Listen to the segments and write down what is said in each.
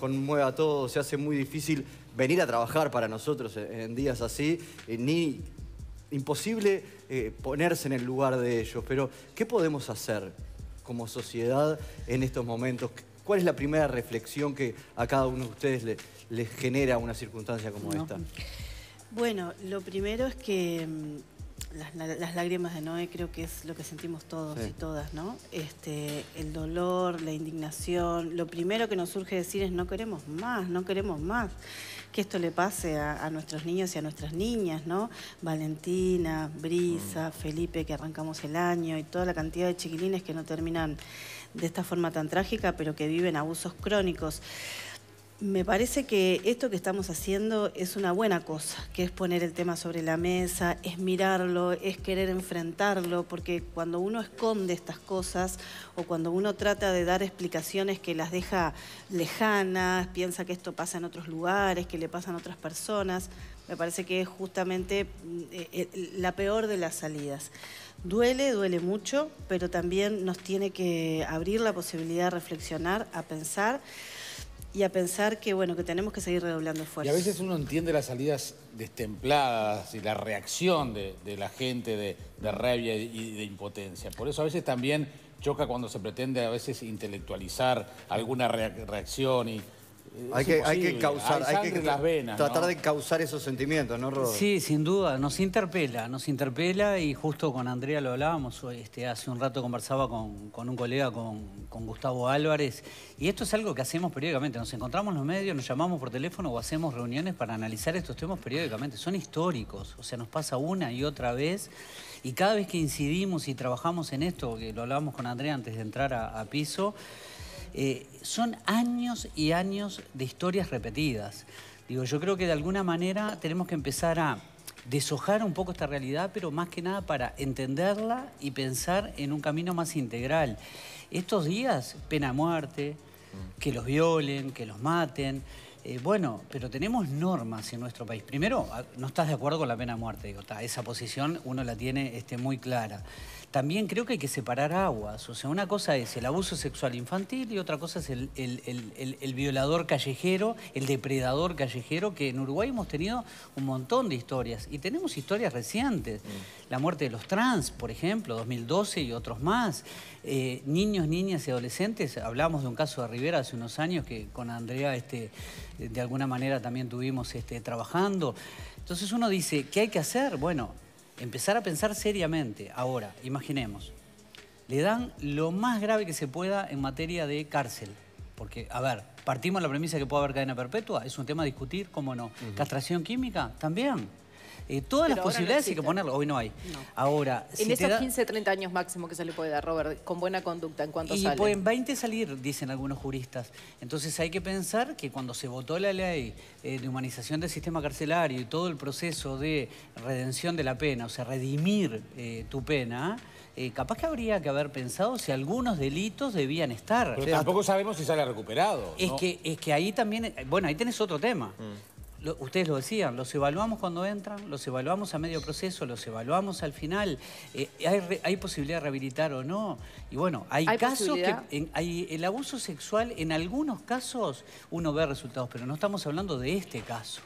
conmueve a todos, se hace muy difícil venir a trabajar para nosotros en días así, ni imposible ponerse en el lugar de ellos. Pero, ¿qué podemos hacer como sociedad en estos momentos? ¿Cuál es la primera reflexión que a cada uno de ustedes les genera una circunstancia como esta? Bueno, lo primero es que las lágrimas de Noé creo que es lo que sentimos todos y todas, ¿no? El dolor, la indignación. Lo primero que nos surge decir es no queremos más, no queremos más que esto le pase a nuestros niños y a nuestras niñas, ¿no? Valentina, Brisa, Felipe, que arrancamos el año, y toda la cantidad de chiquilines que no terminan de esta forma tan trágica, pero que viven abusos crónicos. Me parece que esto que estamos haciendo es una buena cosa, que es poner el tema sobre la mesa, es mirarlo, es querer enfrentarlo, porque cuando uno esconde estas cosas o cuando uno trata de dar explicaciones que las deja lejanas, piensa que esto pasa en otros lugares, que le pasan a otras personas, me parece que es justamente la peor de las salidas. Duele mucho, pero también nos tiene que abrir la posibilidad de reflexionar, a pensar, y a pensar que, bueno, que tenemos que seguir redoblando esfuerzos. Y a veces uno entiende las salidas destempladas y la reacción de la gente de rabia y de impotencia. Por eso a veces también choca cuando se pretende a veces intelectualizar alguna reacción y... Hay que causar, hay que las venas, tratar ¿no? de causar esos sentimientos, ¿no, Rodo? Sí, sin duda, nos interpela y justo con Andrea lo hablábamos, hace un rato conversaba con un colega, con Gustavo Álvarez, y esto es algo que hacemos periódicamente, nos encontramos en los medios, nos llamamos por teléfono o hacemos reuniones para analizar estos temas periódicamente, son históricos, o sea, nos pasa una y otra vez, y cada vez que incidimos y trabajamos en esto, que lo hablábamos con Andrea antes de entrar a piso, son años y años de historias repetidas. Digo, yo creo que de alguna manera tenemos que empezar a deshojar un poco esta realidad, pero más que nada para entenderla y pensar en un camino más integral. Estos días, pena de muerte, que los violen, que los maten. Bueno, pero tenemos normas en nuestro país. Primero, no estás de acuerdo con la pena de muerte, digo, esa posición uno la tiene muy clara. También creo que hay que separar aguas. O sea, una cosa es el abuso sexual infantil y otra cosa es el violador callejero, el depredador callejero, que en Uruguay hemos tenido un montón de historias. Y tenemos historias recientes. La muerte de los trans, por ejemplo, 2012 y otros más. Niños, niñas y adolescentes. Hablamos de un caso de Rivera hace unos años que con Andrea de alguna manera también tuvimos trabajando. Entonces uno dice, ¿qué hay que hacer? Bueno, empezar a pensar seriamente. Ahora, imaginemos, le dan lo más grave que se pueda en materia de cárcel. Porque, a ver, partimos de la premisa que puede haber cadena perpetua, es un tema a discutir, ¿cómo no? Castración química, también. Todas las posibilidades hay que ponerlo, hoy no hay. No. Ahora, en esos 15, 30 años máximo que se le puede dar, Robert, con buena conducta, ¿en cuánto sale? Y pueden 20 salir, dicen algunos juristas. Entonces hay que pensar que cuando se votó la ley de humanización del sistema carcelario y todo el proceso de redención de la pena, o sea, redimir tu pena, capaz que habría que haber pensado si algunos delitos debían estar. Pero tampoco sabemos si sale recuperado, ¿no? Es que ahí también, bueno, ahí tenés otro tema. Ustedes lo decían, los evaluamos cuando entran, los evaluamos a medio proceso, los evaluamos al final. ¿Hay posibilidad de rehabilitar o no? Y bueno, hay casos que... el abuso sexual, en algunos casos, uno ve resultados, pero no estamos hablando de este caso,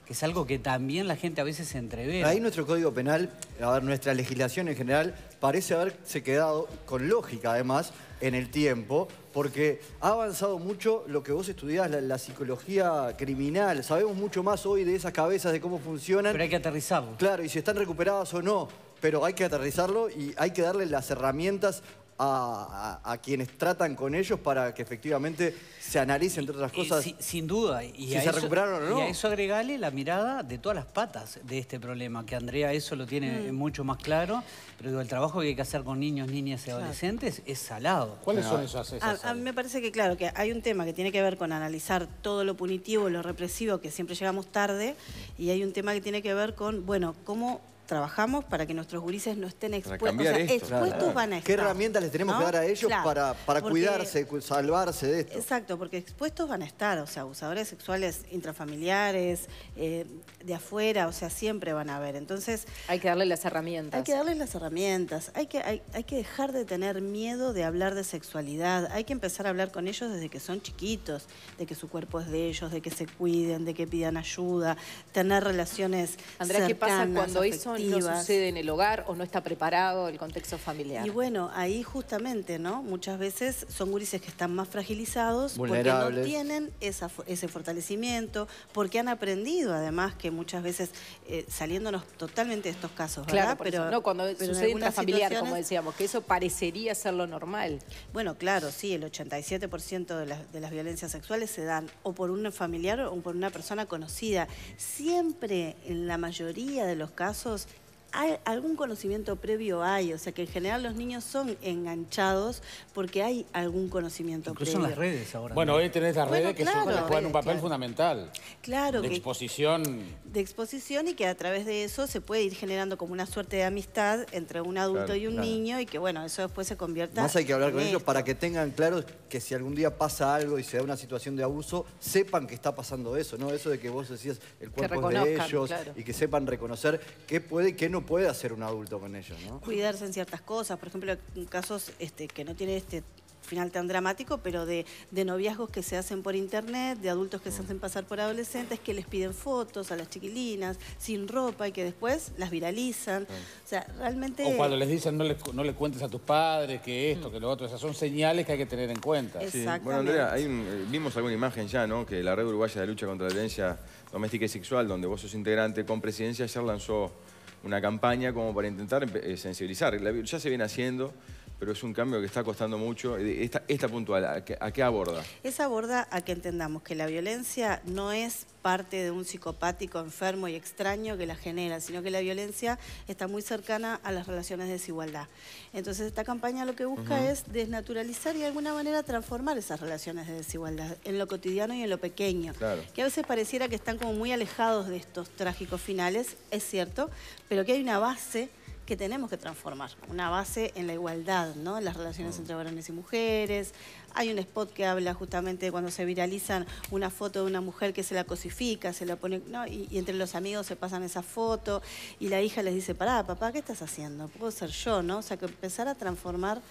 que es algo que también la gente a veces se entrevera. Ahí nuestro Código Penal, a ver, nuestra legislación en general, parece haberse quedado, con lógica además, en el tiempo, porque ha avanzado mucho lo que vos estudiás, la psicología criminal. Sabemos mucho más hoy de esas cabezas, de cómo funcionan. Pero hay que aterrizarlo. Claro, y si están recuperadas o no. Pero hay que aterrizarlo y hay que darle las herramientas a quienes tratan con ellos para que efectivamente se analice, entre otras cosas, sin duda. Si se recuperaron o no. Y a eso agregale la mirada de todas las patas de este problema, que Andrea eso lo tiene mucho más claro, pero digo, el trabajo que hay que hacer con niños, niñas y adolescentes es salado. ¿Cuáles son esas a mí me parece que, claro, que hay un tema que tiene que ver con analizar todo lo punitivo, lo represivo, que siempre llegamos tarde, y hay un tema que tiene que ver con, bueno, cómo trabajamos para que nuestros gurises no estén expuestos. cambiar esto. Expuestos van a estar. ¿Qué herramientas les tenemos que dar a ellos para porque- cuidarse, salvarse de esto? Exacto, porque expuestos van a estar, o sea, abusadores sexuales intrafamiliares, de afuera, o sea, siempre van a haber. Entonces, Hay que darle las herramientas. hay que darles las herramientas, hay que dejar de tener miedo de hablar de sexualidad, hay que empezar a hablar con ellos desde que son chiquitos, de que su cuerpo es de ellos, de que se cuiden, de que pidan ayuda, tener relaciones Andrea, ¿qué pasa cercanas, cuando eso no afectivas. sucede en el hogar o no está preparado el contexto familiar? Y bueno, ahí justamente, ¿no? Muchas veces son gurises que están más fragilizados porque no Vulnerables. tienen ese fortalecimiento, porque han aprendido además que muchas veces, saliéndonos totalmente de estos casos, ¿verdad? Claro, por eso, no, cuando pero en sucede algunas intrafamiliar, como situaciones- decíamos, que eso parecería ser lo normal. Bueno, claro, sí, el 87% de las violencias sexuales se dan o por un familiar o por una persona conocida. Siempre, en la mayoría de los casos, algún conocimiento previo hay, o sea que en general los niños son enganchados porque hay algún conocimiento Incluso previo. en las redes ahora. Bueno, hoy tenés las Bueno, redes que claro, juegan un papel claro. fundamental. Claro, De que exposición. de exposición y que a través de eso se puede ir generando como una suerte de amistad entre un adulto Claro, y un niño y que bueno, eso después se convierta Más hay que hablar con en ellos esto. para que tengan claro que si algún día pasa algo y se da una situación de abuso, sepan que está pasando eso, ¿no? Eso de que vos decías, el cuerpo es de reconozcan, ellos claro. y que sepan reconocer qué puede y qué no puede hacer un adulto con ellos, ¿no? Cuidarse en ciertas cosas, por ejemplo, en casos que no tienen este final tan dramático, pero de noviazgos que se hacen por internet, de adultos que se hacen pasar por adolescentes, que les piden fotos a las chiquilinas, sin ropa, y que después las viralizan. O sea, realmente... O cuando les dicen no le cuentes a tus padres que esto, que lo otro. Esas son señales que hay que tener en cuenta. Es- Sí. Exactamente. Bueno, Andrea, vimos alguna imagen ya, ¿no? Que la Red Uruguaya de Lucha contra la Violencia Doméstica y Sexual, donde vos sos integrante con Presidencia, ayer lanzó una campaña como para intentar sensibilizar. Ya se viene haciendo, pero es un cambio que está costando mucho. Esta puntual, ¿a qué aborda? Esa aborda a que entendamos que la violencia no es parte de un psicopático enfermo y extraño que la genera, sino que la violencia está muy cercana a las relaciones de desigualdad. Entonces esta campaña lo que busca es desnaturalizar y de alguna manera transformar esas relaciones de desigualdad en lo cotidiano y en lo pequeño. Claro. Que a veces pareciera que están como muy alejados de estos trágicos finales, es cierto, pero que hay una base que tenemos que transformar, una base en la igualdad, ¿no? En las relaciones entre varones y mujeres. Hay un spot que habla justamente de cuando se viralizan una foto de una mujer que se la cosifica, se la pone, ¿no? Y entre los amigos se pasan esa foto y la hija les dice, pará, papá, ¿qué estás haciendo? Puedo ser yo, ¿no? O sea, que empezar a transformar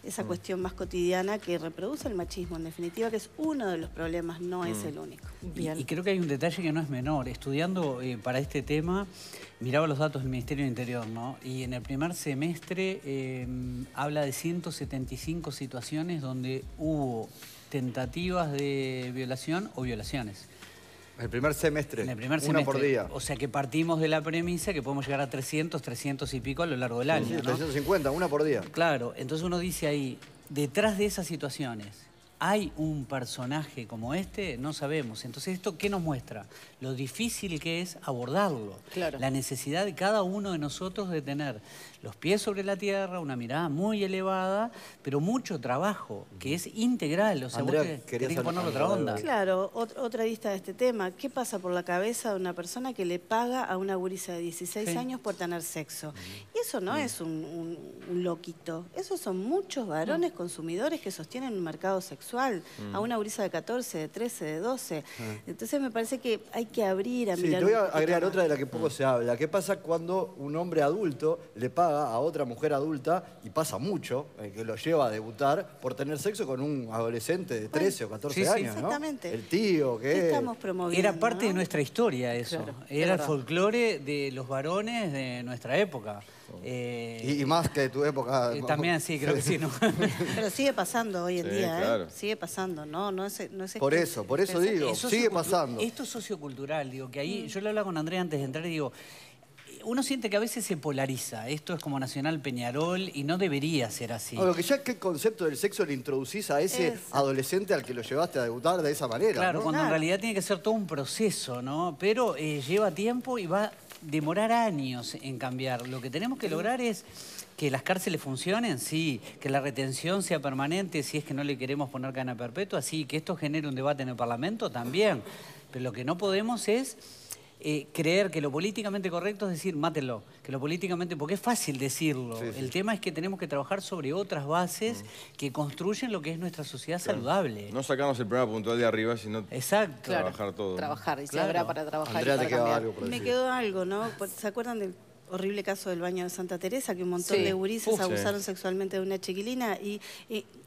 esa cuestión más cotidiana que reproduce el machismo, en definitiva, que es uno de los problemas, no es el único. Y creo que hay un detalle que no es menor. Estudiando para este tema, miraba los datos del Ministerio del Interior, ¿no? Y en el primer semestre habla de 175 situaciones donde hubo tentativas de violación o violaciones. El primer semestre, En el primer una semestre. por día. O sea que partimos de la premisa que podemos llegar a 300, 300 y pico a lo largo del año, Sí, ¿no? 350, una por día. Claro, entonces uno dice ahí, detrás de esas situaciones, ¿hay un personaje como este? No sabemos. Entonces, ¿esto qué nos muestra? Lo difícil que es abordarlo. Claro. La necesidad de cada uno de nosotros de tener los pies sobre la tierra, una mirada muy elevada, pero mucho trabajo, que es integral. O sea, Andrea, vos querías tenés que ponerle otra hablar onda. algo. Claro, otra vista de este tema. ¿Qué pasa por la cabeza de una persona que le paga a una gurisa de 16 Sí. años por tener sexo? Y eso no es un loquito. Esos son muchos varones consumidores que sostienen un mercado sexual. A una gurisa de 14, de 13, de 12. Entonces me parece que hay que abrir a Sí, mirar te voy un a poquito agregar más. otra de la que poco se habla. ¿Qué pasa cuando un hombre adulto le paga a otra mujer adulta, y pasa mucho, que lo lleva a debutar por tener sexo con un adolescente de 13 o 14 sí, sí, años, ¿no? exactamente. El tío, ¿Qué que... estamos promoviendo? Era parte de no? nuestra historia eso. Claro, es Era el verdad. folclore de los varones de nuestra época. Y más que de tu época. ¿no? También sí, creo que sí, ¿no? Pero sigue pasando hoy en Sí, día, claro. ¿eh? Sigue pasando, no es Por eso digo, Es sigue sociocultu- pasando. Esto es sociocultural, digo, que ahí, yo le hablaba con Andrea antes de entrar y digo, uno siente que a veces se polariza, esto es como Nacional Peñarol y no debería ser así. No, lo que ya, ¿qué concepto del sexo le introducís a ese Eso. adolescente al que lo llevaste a debutar de esa manera? Claro, ¿no? cuando en Claro. realidad tiene que ser todo un proceso, ¿no? Pero lleva tiempo y va a demorar años en cambiar. Lo que tenemos que lograr es que las cárceles funcionen, sí, que la retención sea permanente, si es que no le queremos poner cadena perpetua, sí, que esto genere un debate en el Parlamento, también. Pero lo que no podemos es creer que lo políticamente correcto es decir, mátenlo, que lo políticamente, porque es fácil decirlo. El tema es que tenemos que trabajar sobre otras bases que construyen lo que es nuestra sociedad saludable. No sacarnos el problema puntual de arriba, sino trabajar todo. Trabajar, y se habrá para trabajar. Andrea, y para te quedaba cambiar. algo por decir. Me quedó algo, ¿no? ¿Se acuerdan del horrible caso del baño de Santa Teresa, que un montón de gurises abusaron sexualmente de una chiquilina? Y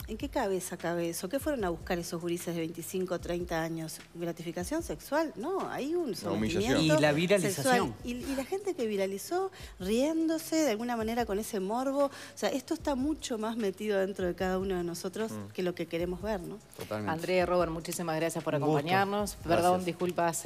¿en qué cabeza cabe eso? ¿Qué fueron a buscar esos gurises de 25, 30 años? ¿Gratificación sexual? No, hay un sometimiento y la viralización. sexual. Y la gente que viralizó riéndose de alguna manera con ese morbo. O sea, esto está mucho más metido dentro de cada uno de nosotros que lo que queremos ver, ¿no? Totalmente. Andrea y Robert, muchísimas gracias por acompañarnos. Perdón, disculpas.